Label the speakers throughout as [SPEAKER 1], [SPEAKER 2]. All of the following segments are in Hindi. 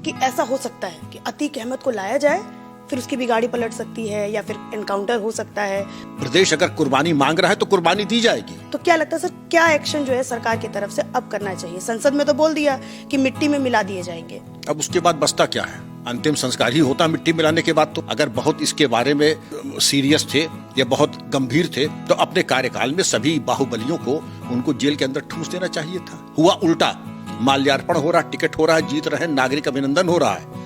[SPEAKER 1] कि ऐसा हो सकता है कि अतीक अहमद को लाया जाए, फिर उसकी भी गाड़ी पलट सकती है या फिर एनकाउंटर हो सकता है।
[SPEAKER 2] प्रदेश अगर कुर्बानी मांग रहा है तो कुर्बानी दी जाएगी।
[SPEAKER 1] तो क्या लगता है सर, क्या एक्शन जो है सरकार की तरफ से अब करना चाहिए? संसद में तो बोल दिया कि मिट्टी में मिला दिए जाएंगे,
[SPEAKER 2] अब उसके बाद बचता क्या है? अंतिम संस्कार ही होता मिट्टी मिलाने के बाद। तो अगर बहुत इसके बारे में सीरियस थे या बहुत गंभीर थे तो अपने कार्यकाल में सभी बाहुबलियों को उनको जेल के अंदर ठूस देना चाहिए था। हुआ उल्टा, माल्यार्पण हो रहा, टिकट हो रहा है, जीत रहे, नागरिक अभिनंदन हो रहा है।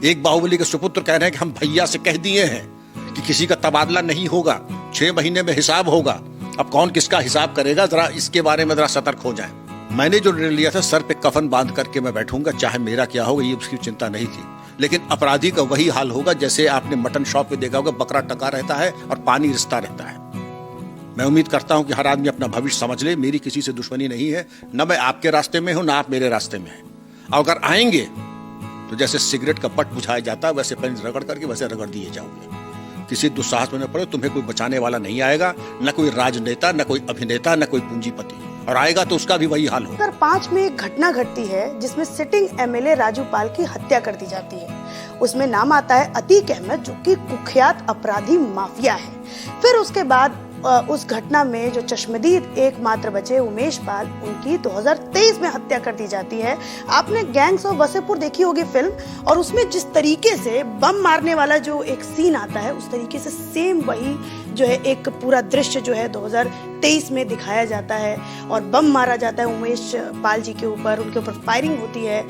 [SPEAKER 2] एक बाहुबली के सुपुत्र कह रहे हैं कि हम भैया से कह दिए हैं कि किसी का तबादला नहीं होगा, 6 महीने में हिसाब होगा। अब कौन किसका हिसाब करेगा, जरा इसके बारे में जरा सतर्क हो जाए। मैंने जो निर्णय लिया था, सर पे कफन बांध करके मैं बैठूंगा, चाहे मेरा क्या होगा ये उसकी चिंता नहीं थी। लेकिन अपराधी का वही हाल होगा जैसे आपने मटन शॉप पे देखा होगा, बकरा टका रहता है और पानी रिश्ता रहता है। मैं उम्मीद करता हूं कि हर आदमी अपना भविष्य समझ ले। मेरी किसी से दुश्मनी नहीं है, न मैं आपके रास्ते में हूं, ना आप मेरे रास्ते में हैं। और अगर आएंगे तो जैसे सिगरेट का पट बुझाया जाता है वैसे पेन रगड़ करके वैसे रगड़ दिए जाओगे। किसी दुस्साहस में न पड़े, तुम्हें कोई बचाने वाला नहीं आएगा, न कोई राजनेता, न कोई अभिनेता, न कोई पूंजीपति, और आएगा तो उसका भी वही हाल होगा।
[SPEAKER 1] 2005 में एक घटना घटती है जिसमें सिटिंग एमएलए राजू पाल की हत्या कर दी जाती है। उसमें नाम आता है अतीक अहमद, जो कि कुख्यात अपराधी माफिया है। फिर उसके बाद उस घटना में जो चश्मदीद एकमात्र बचे उमेश पाल, उनकी 2023 में हत्या कर दी जाती है। आपने गैंग्स ऑफ वसेपुर देखी होगी फिल्म, और उसमें जिस तरीके से बम मारने वाला जो एक सीन आता है, उस तरीके से सेम वही जो है एक पूरा दृश्य जो है 2023 में दिखाया जाता है और बम मारा जाता है उमेश पाल जी के ऊपर, उनके ऊपर फायरिंग होती है।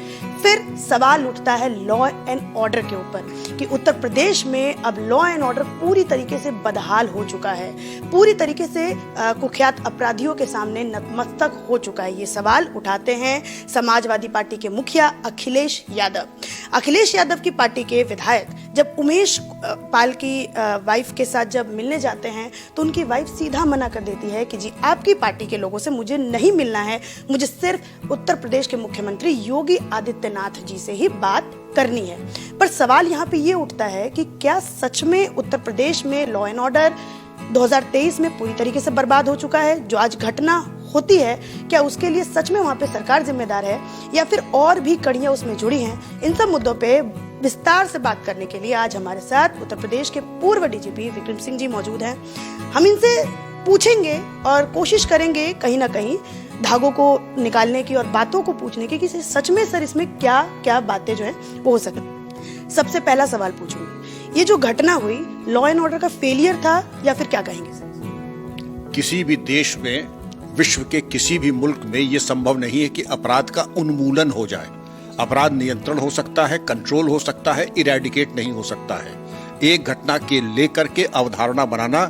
[SPEAKER 1] फिर सवाल उठता है लॉ एंड ऑर्डर के ऊपर कि उत्तर प्रदेश में अब लॉ एंड ऑर्डर पूरी तरीके से बदहाल हो चुका है, पूरी तरीके से कुख्यात अपराधियों के सामने नतमस्तक हो चुका है। ये सवाल उठाते हैं समाजवादी पार्टी के मुखिया अखिलेश यादव। अखिलेश यादव की पार्टी के विधायक जब उमेश पाल की वाइफ के साथ जब मिलने जाते हैं तो उनकी वाइफ सीधा मना कर देती है कि जी आपकी पार्टी के लोगों से मुझे नहीं मिलना है, मुझे सिर्फ उत्तर प्रदेश के मुख्यमंत्री योगी आदित्यनाथ जी से ही बात करनी है। पर सवाल यहाँ पे ये उठता है कि क्या सच में उत्तर प्रदेश में लॉ एंड ऑर्डर 2023 में पूरी तरीके से बर्बाद हो चुका है? जो आज घटना होती है, क्या उसके लिए सच में वहाँ पे सरकार जिम्मेदार है या फिर और भी कड़ियां उसमें जुड़ी हैं? इन सब मुद्दों पे विस्तार से बात करने के लिए आज हमारे साथ उत्तर प्रदेश के पूर्व डीजीपी विक्रम सिंह जी मौजूद हैं। हम इनसे पूछेंगे और कोशिश करेंगे कहीं ना कहीं धागों को निकालने की और बातों को पूछने की कि सच में सर इसमें क्या क्या बातें जो है वो हो सकती। सबसे पहला सवाल पूछूंगी, ये जो घटना हुई लॉ एंड ऑर्डर का फेलियर था या फिर क्या कहेंगे सर?
[SPEAKER 2] किसी भी देश में, विश्व के किसी भी मुल्क में ये संभव नहीं है कि अपराध का उन्मूलन हो जाए। अपराध नियंत्रण हो सकता है, कंट्रोल हो सकता है, इरेडिकेट नहीं हो सकता है। एक घटना के लेकर के अवधारणा बनाना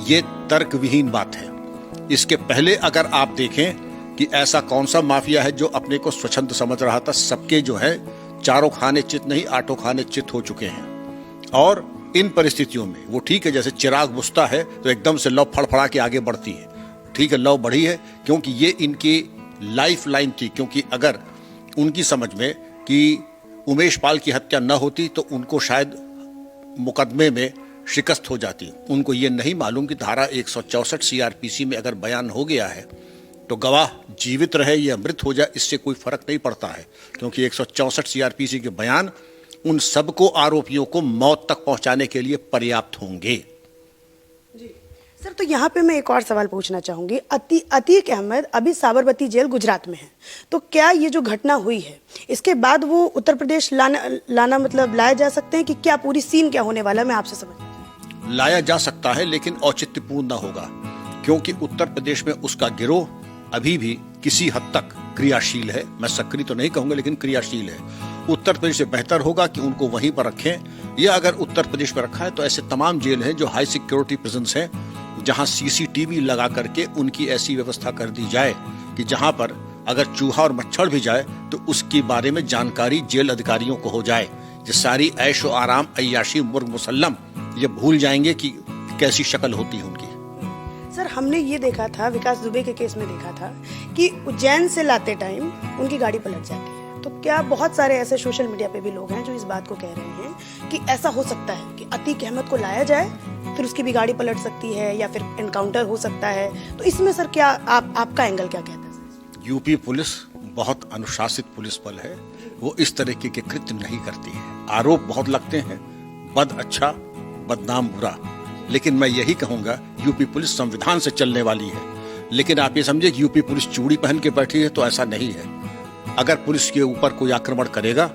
[SPEAKER 2] ये तर्क विहीन बात है। इसके पहले अगर आप देखें कि ऐसा कौन सा माफिया है जो अपने को स्वच्छंद समझ रहा था, सबके जो है चारों खाने चित नहीं आठों खाने चित हो चुके हैं। और इन परिस्थितियों में वो ठीक है, जैसे चिराग बुझता है तो एकदम से लौ फड़फड़ा के आगे बढ़ती है। ठीक है, लौ बढ़ी है क्योंकि ये इनकी लाइफ लाइन थी। क्योंकि अगर उनकी समझ में कि उमेश पाल की हत्या न होती तो उनको शायद मुकदमे में शिकस्त हो जाती। उनको ये नहीं मालूम कि धारा 164 सीआरपीसी में अगर बयान हो गया है तो गवाह जीवित रहे या मृत हो जाए, इससे कोई फर्क नहीं पड़ता है, क्योंकि 164 सीआरपीसी के बयान उन सबको आरोपियों को मौत तक पहुंचाने के लिए पर्याप्त होंगे।
[SPEAKER 1] जी सर, तो यहाँ पे मैं एक और सवाल पूछना चाहूंगी। अतीक अहमद अभी साबरमती जेल गुजरात में है, तो क्या ये जो घटना हुई है इसके बाद वो उत्तर प्रदेश लाना मतलब लाया जा सकते हैं कि क्या पूरी सीन क्या होने वाला? मैं आपसे समझ
[SPEAKER 2] लाया जा सकता है लेकिन औचित्यपूर्ण न होगा, क्योंकि उत्तर प्रदेश में उसका गिरोह अभी भी किसी हद तक क्रियाशील है। मैं सक्रिय तो नहीं कहूंगा लेकिन क्रियाशील है। उत्तर प्रदेश से बेहतर होगा कि उनको वहीं पर रखें, या अगर उत्तर प्रदेश में रखा है तो ऐसे तमाम जेल हैं जो हाई सिक्योरिटी प्रिजन्स हैं, जहां सीसीटीवी लगा करके उनकी ऐसी व्यवस्था कर दी जाए कि जहां पर अगर चूहा और मच्छर भी जाए तो उसके बारे में जानकारी जेल अधिकारियों को हो जाए। ये सारी ऐशो आराम, अय्याशी, मुर्ग मुसल्लम ये भूल जाएंगे कि कैसी शक्ल होती है उनकी।
[SPEAKER 1] सर, हमने ये देखा था, विकास दुबे के केस में देखा था कि उज्जैन से लाते टाइम उनकी गाड़ी पलट जाती है। तो क्या बहुत सारे ऐसे सोशल मीडिया पे भी लोग हैं जो इस बात को कह रहे हैं कि ऐसा हो सकता है कि अतीक अहमद को लाया जाए, फिर उसकी भी गाड़ी पलट सकती है या फिर एनकाउंटर हो सकता है? तो इसमें सर क्या आपका एंगल क्या कहता है?
[SPEAKER 2] यूपी पुलिस बहुत अनुशासित पुलिस बल है। वो इस तरीके के कृत्य नहीं करती है। आरोप बहुत लगते हैं, बद अच्छा बदनाम बुरा, लेकिन मैं यही कहूंगा यूपी पुलिस संविधान से चलने वाली है। लेकिन आप ये समझे कि यूपी पुलिस चूड़ी पहन के बैठी है, तो ऐसा नहीं है। अगर पुलिस के ऊपर कोई आक्रमण करेगा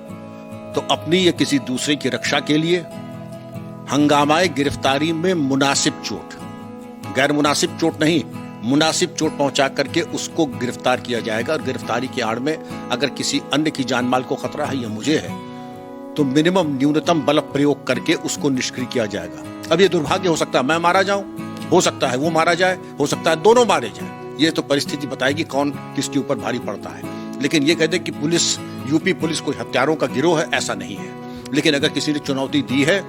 [SPEAKER 2] तो अपनी या किसी दूसरे की रक्षा के लिए हंगामाए गिरफ्तारी में मुनासिब चोट, गैर मुनासिब चोट नहीं, मुनासिब चोट पहुंचा करके उसको गिरफ्तार किया जाएगा। और गिरफ्तारी की आड़ में अगर किसी अन्य की जान माल को खतरा है या मुझे है, तो मिनिमम न्यूनतम बल प्रयोग करके उसको निष्क्रिय किया जाएगा। अब ये दुर्भाग्य हो सकता है मैं मारा जाऊं, हो सकता है वो मारा जाए, हो सकता है दोनों मारे जाए। ये तो परिस्थिति बताएगी कौन किसके ऊपर भारी पड़ता है। लेकिन ये कहते कि पुलिस, यूपी पुलिस कोई हत्यारों का गिरोह है, ऐसा नहीं है। लेकिन अगर किसी ने चुनौती दी है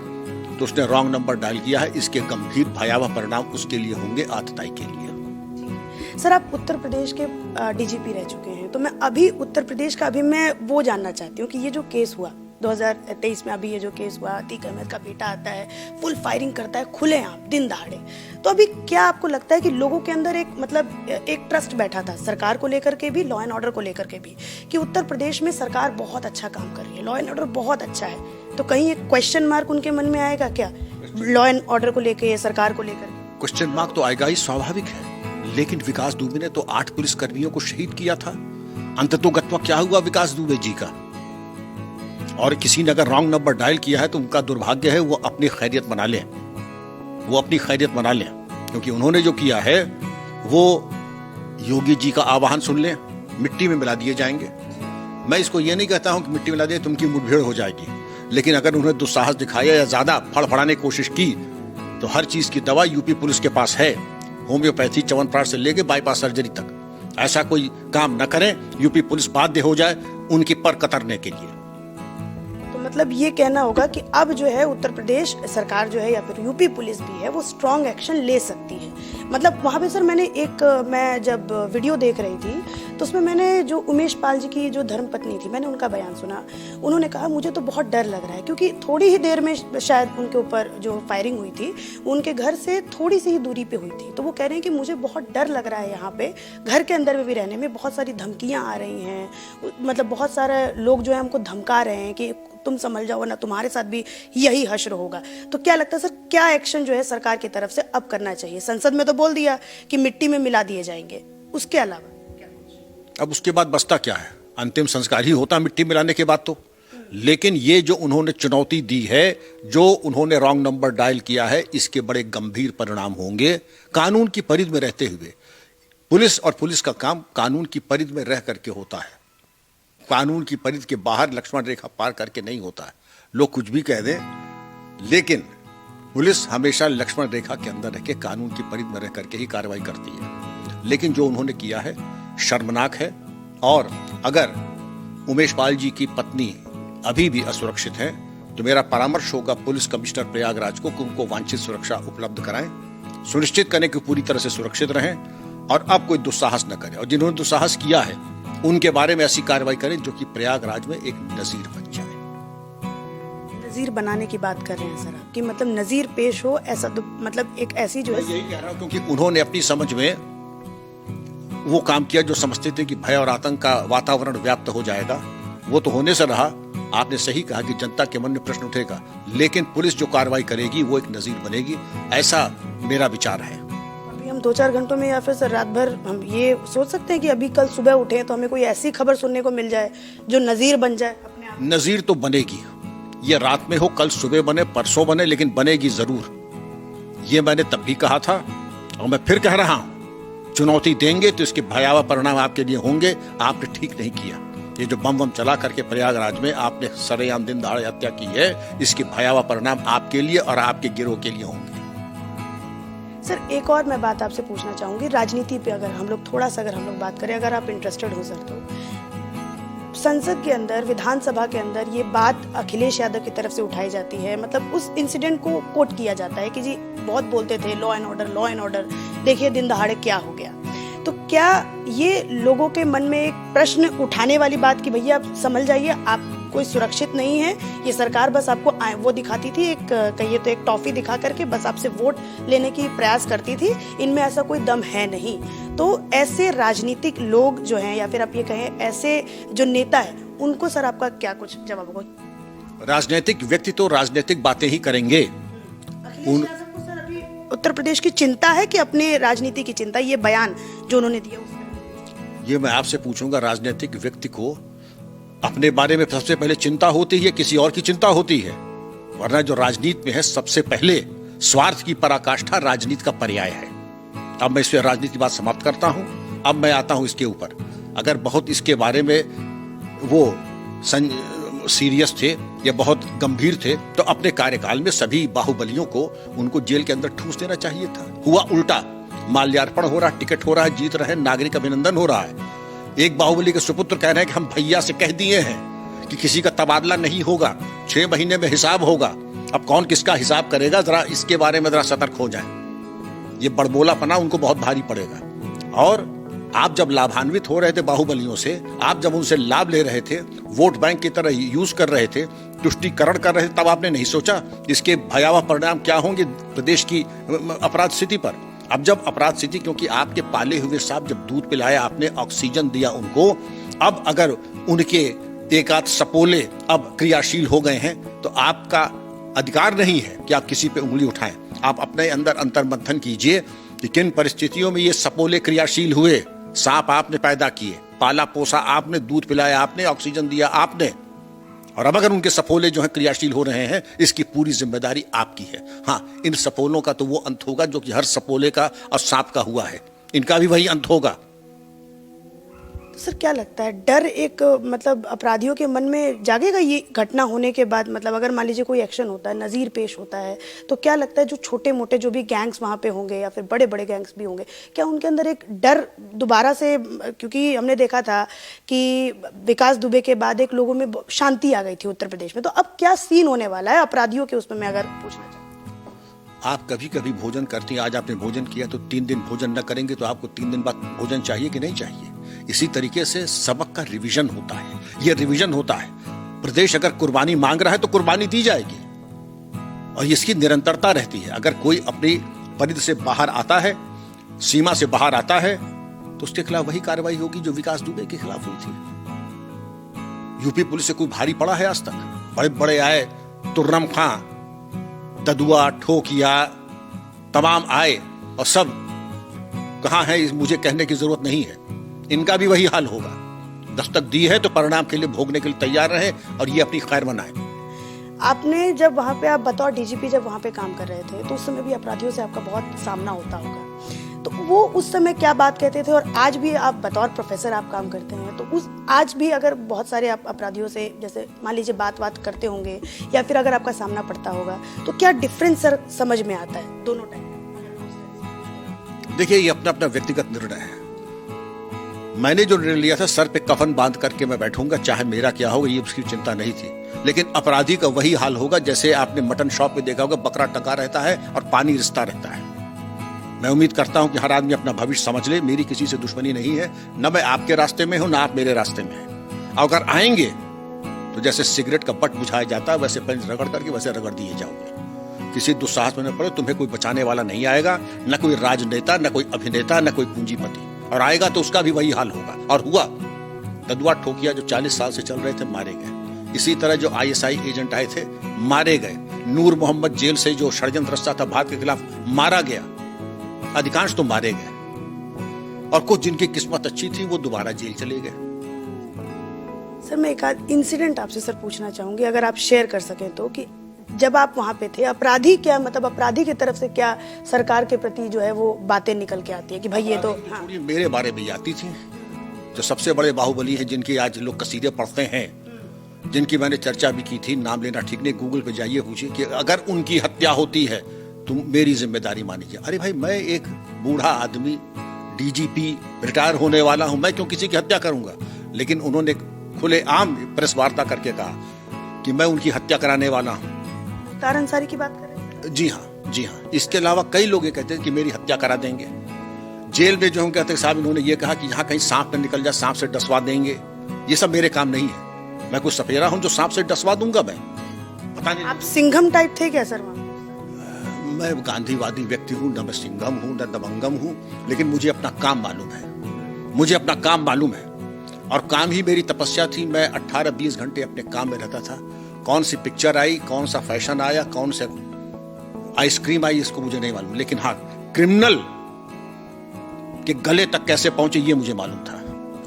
[SPEAKER 2] तो उसने रॉन्ग नंबर डायल किया है। इसके गंभीर भयावह परिणाम उसके लिए होंगे, आतताई के लिए।
[SPEAKER 1] सर, आप उत्तर प्रदेश के डीजीपी रह चुके हैं, तो मैं अभी उत्तर प्रदेश का मैं वो जानना चाहती हूँ कि ये जो केस हुआ 2023 में, अभी ये जो केस हुआ, अतीक अहमद का बेटा आता है, फुल फायरिंग करता है खुलेआम दिन दहाड़े, तो अभी क्या आपको लगता है कि लोगों के अंदर एक ट्रस्ट बैठा था सरकार को लेकर के भी, लॉ एंड ऑर्डर को लेकर के भी, कि उत्तर प्रदेश में सरकार बहुत अच्छा काम कर रही है, लॉ एंड ऑर्डर बहुत अच्छा है, तो कहीं एक क्वेश्चन मार्क उनके मन में आएगा क्या लॉ एंड ऑर्डर को लेकर, सरकार को लेकर?
[SPEAKER 2] क्वेश्चन मार्क तो आएगा ही, स्वाभाविक है। लेकिन विकास दुबे ने तो 8 पुलिस कर्मियों को शहीद किया था। अंततोगत्वा क्या हुआ विकास दुबे जी का? और किसी ने अगर रॉन्ग नंबर डायल किया है तो उनका दुर्भाग्य है, वो अपनी खैरियत बना लें, वो अपनी खैरियत बना लें, क्योंकि उन्होंने जो किया है वो योगी जी का आह्वान सुन लें, मिट्टी में मिला दिए जाएंगे। मैं इसको ये नहीं कहता हूं कि मिट्टी मिला दिए तो उनकी मुठभेड़ हो जाएगी, लेकिन अगर उन्होंने दुस्साहस दिखाया या ज्यादा फड़फड़ाने की कोशिश की तो हर चीज की दवा यूपी पुलिस के पास है, होम्योपैथी च्यवनप्राश से लेके बाईपास सर्जरी तक। ऐसा कोई काम न करें, यूपी पुलिस बाध्य हो जाए उनकी पर कतरने के लिए।
[SPEAKER 1] मतलब ये कहना होगा कि अब जो है उत्तर प्रदेश सरकार जो है या फिर यूपी पुलिस भी है वो स्ट्रॉन्ग एक्शन ले सकती है। मतलब वहाँ पे सर मैं जब वीडियो देख रही थी तो उसमें मैंने जो उमेश पाल जी की जो धर्मपत्नी थी, मैंने उनका बयान सुना। उन्होंने कहा मुझे तो बहुत डर लग रहा है, क्योंकि थोड़ी ही देर में शायद उनके ऊपर जो फायरिंग हुई थी उनके घर से थोड़ी सी ही दूरी पे हुई थी। तो वो कह रहे हैं कि मुझे बहुत डर लग रहा है, यहाँ पे घर के अंदर में भी रहने में बहुत सारी धमकियाँ आ रही हैं, मतलब बहुत सारे लोग जो है हमको धमका रहे हैं कि तुम संभल जाओ ना, तुम्हारे साथ भी यही हश्र होगा। तो क्या लगता है सर, क्या एक्शन जो है सरकार की तरफ से अब करना चाहिए? संसद में तो बोल दिया कि मिट्टी में मिला दिए जाएंगे, उसके अलावा
[SPEAKER 2] अब उसके बाद बचता क्या है? अंतिम संस्कार ही होता मिट्टी मिलाने के बाद तो। लेकिन ये जो उन्होंने चुनौती दी है, जो उन्होंने रॉन्ग नंबर डायल किया है, इसके बड़े गंभीर परिणाम होंगे। कानून की परिधि में रहते हुए पुलिस, और पुलिस का काम कानून की परिधि में रह करके होता है, कानून की परिधि के बाहर लक्ष्मण रेखा पार करके नहीं होता है। लोग कुछ भी कह दें, लेकिन पुलिस हमेशा लक्ष्मण रेखा के अंदर रह के कानून की परिधि में रह करके ही कार्रवाई करती है। लेकिन जो उन्होंने किया है शर्मनाक है। और अगर उमेश पाल जी की पत्नी अभी भी असुरक्षित है तो मेरा परामर्श होगा पुलिस कमिश्नर प्रयागराज को कि उनको वांछित सुरक्षा उपलब्ध कराएं, सुनिश्चित करें कि पूरी तरह से सुरक्षित रहें और अब कोई दुस्साहस न करें। और जिन्होंने दुस्साहस किया है उनके बारे में ऐसी कार्रवाई करें जो कि प्रयागराज में एक नजीर बन जाए।
[SPEAKER 1] नजीर बनाने की बात कर रहे हैं सर आप, कि मतलब नजीर पेश हो, ऐसा तो मतलब एक ऐसी जो है,
[SPEAKER 2] यही कह रहा हूं क्योंकि उन्होंने अपनी समझ में वो काम किया जो समझते थे कि भय और आतंक का वातावरण व्याप्त हो जाएगा। वो तो होने से रहा। आपने सही कहा कि जनता के मन में प्रश्न उठेगा, लेकिन पुलिस जो कार्रवाई करेगी वो एक नजीर बनेगी, ऐसा मेरा विचार है।
[SPEAKER 1] अभी हम 2-4 घंटों में या फिर सर रात भर हम ये सोच सकते हैं कि अभी कल सुबह उठे तो हमें कोई ऐसी खबर सुनने को मिल जाए जो नजीर बन जाए अपने आप?
[SPEAKER 2] नजीर तो बनेगी, ये रात में हो, कल सुबह बने, परसों बने, लेकिन बनेगी जरूर। ये मैंने तब भी कहा था और मैं फिर कह रहा हूं, चुनौती देंगे तो इसके भयावह परिणाम आपके लिए होंगे। आपने ठीक नहीं किया। ये जो बम चला करके प्रयागराज में आपने सरेआम दिन दहाड़े हत्या की है, इसके भयावह परिणाम आपके लिए और आपके गिरोह के लिए होंगे।
[SPEAKER 1] सर एक और मैं बात आपसे पूछना चाहूंगी, राजनीति पे अगर हम लोग बात करें, अगर आप इंटरेस्टेड हो सर, तो संसद के अंदर, विधानसभा के अंदर ये बात अखिलेश यादव की तरफ से उठाई जाती है। मतलब उस इंसिडेंट को कोट किया जाता है कि जी बहुत बोलते थे लॉ एंड ऑर्डर, देखिए दिन दहाड़े क्या हो गया। तो क्या ये लोगों के मन में एक प्रश्न उठाने वाली बात कि भैया आप संभल जाइए, आप कोई सुरक्षित नहीं है, ये सरकार बस आपको वो दिखाती थी, एक कहिए तो एक टॉफी दिखा करके बस आपसे वोट लेने की प्रयास करती थी, इनमें ऐसा कोई दम है नहीं। तो ऐसे राजनीतिक लोग जो हैं, या फिर आप ये कहें ऐसे जो नेता है, उनको सर आपका क्या कुछ जवाब होगा?
[SPEAKER 2] राजनीतिक व्यक्ति तो राजनीतिक बातें ही करेंगे।
[SPEAKER 1] उत्तर प्रदेश की चिंता है कि अपने राजनीति की चिंता, ये बयान जो उन्होंने दिया
[SPEAKER 2] ये मैं आपसे पूछूंगा, राजनीतिक व्यक्ति को अपने बारे में सबसे पहले चिंता होती है, किसी और की चिंता होती है? वरना जो राजनीति में है सबसे पहले स्वार्थ की पराकाष्ठा राजनीति का पर्याय है। अब मैं इस पर राजनीति की बात समाप्त करता हूं। अब मैं आता हूं इसके ऊपर। अगर बहुत इसके बारे में वो सीरियस थे या बहुत गंभीर थे तो अपने कार्यकाल में सभी बाहुबलियों को उनको जेल के अंदर ठूस देना चाहिए था। हुआ उल्टा, माल्यार्पण हो रहा, टिकट हो रहा है, जीत रहे, नागरिक अभिनंदन हो रहा है। एक बाहुबली के सुपुत्र कह रहे हैं कि हम भैया से कह दिए हैं कि किसी का तबादला नहीं होगा, 6 महीने में हिसाब होगा। अब कौन किसका हिसाब करेगा, जरा इसके बारे में जरा सतर्क हो जाए। ये बड़बोलापना उनको बहुत भारी पड़ेगा। और आप जब लाभान्वित हो रहे थे बाहुबलियों से, आप जब उनसे लाभ ले रहे थे, वोट बैंक की तरह यूज कर रहे थे, तुष्टीकरण कर रहे थे, तब आपने नहीं सोचा इसके भयावह परिणाम क्या होंगे प्रदेश की अपराध स्थिति पर। अब जब अपराध स्थिति, क्योंकि आपके पाले हुए साहब जब दूध पिलाया आपने, ऑक्सीजन दिया उनको, अब अगर उनके एक आध सपोले अब क्रियाशील हो गए हैं तो आपका अधिकार नहीं है कि आप किसी पे उंगली उठाएं। आप अपने अंदर अंतर्मंथन कीजिए कि किन परिस्थितियों में ये सपोले क्रियाशील हुए। सांप आपने पैदा किए, पाला पोसा आपने, दूध पिलाया आपने, ऑक्सीजन दिया आपने, और अब अगर उनके सपोले जो है क्रियाशील हो रहे हैं, इसकी पूरी जिम्मेदारी आपकी है। हाँ, इन सपोलों का तो वो अंत होगा जो कि हर सपोले का और सांप का हुआ है, इनका भी वही अंत होगा।
[SPEAKER 1] तो सर क्या लगता है, डर एक मतलब अपराधियों के मन में जागेगा ये घटना होने के बाद? मतलब अगर मान लीजिए कोई एक्शन होता है, नज़ीर पेश होता है, तो क्या लगता है जो छोटे मोटे जो भी गैंग्स वहाँ पे होंगे या फिर बड़े बड़े गैंग्स भी होंगे, क्या उनके अंदर एक डर दोबारा से, क्योंकि हमने देखा था कि विकास दुबे के बाद एक लोगों में शांति आ गई थी उत्तर प्रदेश में, तो अब क्या सीन होने वाला है अपराधियों के उसमें, मैं अगर पूछना चाहूँ?
[SPEAKER 2] आप कभी कभी भोजन करती हैं, आज आपने भोजन किया तो 3 दिन भोजन न करेंगे तो आपको 3 दिन बाद भोजन चाहिए कि नहीं चाहिए? इसी तरीके से सबक का रिवीजन होता है, ये रिवीजन होता है। प्रदेश अगर कुर्बानी मांग रहा है तो कुर्बानी दी जाएगी और इसकी निरंतरता रहती है। अगर कोई अपनी परिधि से बाहर आता है, सीमा से बाहर आता है, तो उसके खिलाफ वही कार्रवाई होगी जो विकास दुबे के खिलाफ हुई थी। यूपी पुलिस से कोई भारी पड़ा है आज तक? बड़े बड़े आए, तुर्रम खां, ददुआ, ठोकिया, तमाम आए और सब कहां है मुझे कहने की जरूरत नहीं है। इनका भी वही हाल होगा। दस्तक दी है तो परिणाम के लिए भोगने के लिए तैयार रहे और ये अपनी खैर मनाए।
[SPEAKER 1] आपने जब वहाँ पे, आप बतौर डीजीपी जब वहाँ पे काम कर रहे थे, तो उस समय भी अपराधियों से आपका बहुत सामना होता होगा, तो वो उस समय क्या बात कहते थे? और आज भी आप बतौर प्रोफेसर आप काम करते हैं, तो आज भी अगर बहुत सारे आप अपराधियों से जैसे मान लीजिए बात करते होंगे या फिर अगर आपका सामना पड़ता होगा, तो क्या डिफरेंस सर समझ में आता है दोनों टाइम?
[SPEAKER 2] देखिए, ये अपना अपना व्यक्तिगत निर्णय है। मैंने जो निर्णय लिया था, सर पे कफन बांध करके मैं बैठूंगा, चाहे मेरा क्या होगा, ये उसकी चिंता नहीं थी। लेकिन अपराधी का वही हाल होगा जैसे आपने मटन शॉप में देखा होगा, बकरा टका रहता है और पानी रिश्ता रहता है। मैं उम्मीद करता हूं कि हर आदमी अपना भविष्य समझ ले। मेरी किसी से दुश्मनी नहीं है, न मैं आपके रास्ते में हूं, ना आप मेरे रास्ते में हैं। अगर आएंगे तो जैसे सिगरेट का बट बुझाया जाता है, वैसे पेन रगड़ करके वैसे रगड़ दिए जाओगे। किसी दुस्साहस में न पड़े, तुम्हें कोई बचाने वाला नहीं आएगा, न कोई राजनेता, न कोई अभिनेता, न कोई पूंजीपति, और आएगा तो उसका भी वही हाल होगा। और हुआ, ददुआ ठोकिया जो 40 साल से चल रहे थे मारे गए। इसी तरह जो ISI एजेंट आए थे मारे गए। नूर मोहम्मद जेल से जो षड्यंत्र रचता था भारत के खिलाफ मारा गया। अधिकांश तो मारे गए और कुछ जिनकी किस्मत अच्छी थी वो दोबारा जेल चले गए।
[SPEAKER 1] सर मैं एक आध इंसिडेंट आपसे सर पूछना चाहूंगी, अगर आप शेयर कर सकें तो, कि जब आप वहां पे थे, अपराधी क्या मतलब अपराधी की तरफ से क्या सरकार के प्रति जो है वो बातें निकल के आती है कि भाई ये तो हाँ।
[SPEAKER 2] मेरे बारे में आती थी। जो सबसे बड़े बाहुबली हैं, जिनकी आज लोग कसीदे पढ़ते हैं, जिनकी मैंने चर्चा भी की थी, नाम लेना ठीक नहीं, गूगल पे जाइए, पूछिए कि अगर उनकी हत्या होती है तो मेरी जिम्मेदारी मानिए। अरे भाई, मैं एक बूढ़ा आदमी, DGP, रिटायर होने वाला हूं, मैं क्यों किसी की हत्या करूंगा? लेकिन उन्होंने खुलेआम प्रेस वार्ता करके कहा कि मैं उनकी हत्या कराने वाला हूं।
[SPEAKER 1] मुख्तार अंसारी की बात कर रहे हैं?
[SPEAKER 2] जी हाँ, जी हाँ। इसके अलावा कई लोग ये कहते हैं कि मेरी हत्या करा देंगे। जेल में जो हम कहते हैं साहब, इन्होंने ये कहा कि यहाँ कहीं सांप न निकल जाए, सांप से डसवा देंगे। ये सब मेरे काम नहीं है। मैं कोई सपेरा हूं जो सांप से डसवा दूंगा? मैं पता नहीं।
[SPEAKER 1] आप सिंघम टाइप थे क्या सर?
[SPEAKER 2] मैं गांधीवादी व्यक्ति हूं, न मैं सिंघम हूं, न दबंगम हूं, लेकिन मुझे अपना काम मालूम है। मुझे अपना काम मालूम है। और काम ही मेरी तपस्या थी। मैं 18-20 घंटे अपने काम में रहता था। कौन सी पिक्चर आई, कौन सा फैशन आया, कौन से आइसक्रीम आई, इसको मुझे नहीं मालूम, लेकिन हाँ, क्रिमिनल के गले तक कैसे पहुंचे ये मुझे मालूम था।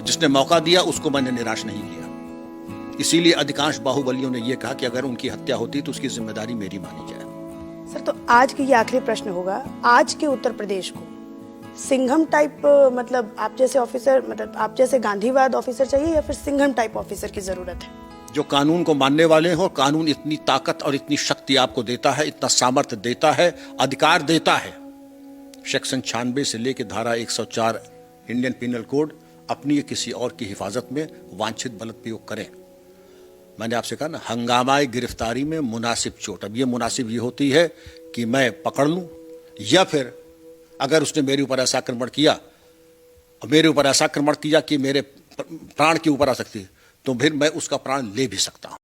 [SPEAKER 2] जिसने मौका दिया उसको मैंने निराश नहीं किया। इसीलिए अधिकांश बाहुबलियों ने यह कहा कि अगर उनकी हत्या होती तो उसकी जिम्मेदारी मेरी मानी जाए।
[SPEAKER 1] सर, तो आज की ये आखिरी प्रश्न होगा, आज के उत्तर प्रदेश को सिंघम टाइप, मतलब आप जैसे ऑफिसर, मतलब आप जैसे गांधीवाद ऑफिसर चाहिए या फिर सिंघम टाइप ऑफिसर की जरूरत है?
[SPEAKER 2] जो कानून को मानने वाले हो। कानून इतनी ताकत और इतनी शक्ति आपको देता है, इतना सामर्थ्य देता है, अधिकार देता है। सेक्शन 96 से लेकर धारा 104 इंडियन पिनल कोड अपनी या किसी और की हिफाजत में वांछित बल प्रयोग करें। मैंने आपसे कहा ना, हंगामाए गिरफ्तारी में मुनासिब चोट। अब ये मुनासिब ये होती है कि मैं पकड़ लूं, या फिर अगर उसने मेरे ऊपर ऐसा आक्रमण किया, कि मेरे प्राण के ऊपर आ सकती है, तो फिर मैं उसका प्राण ले भी सकता हूं।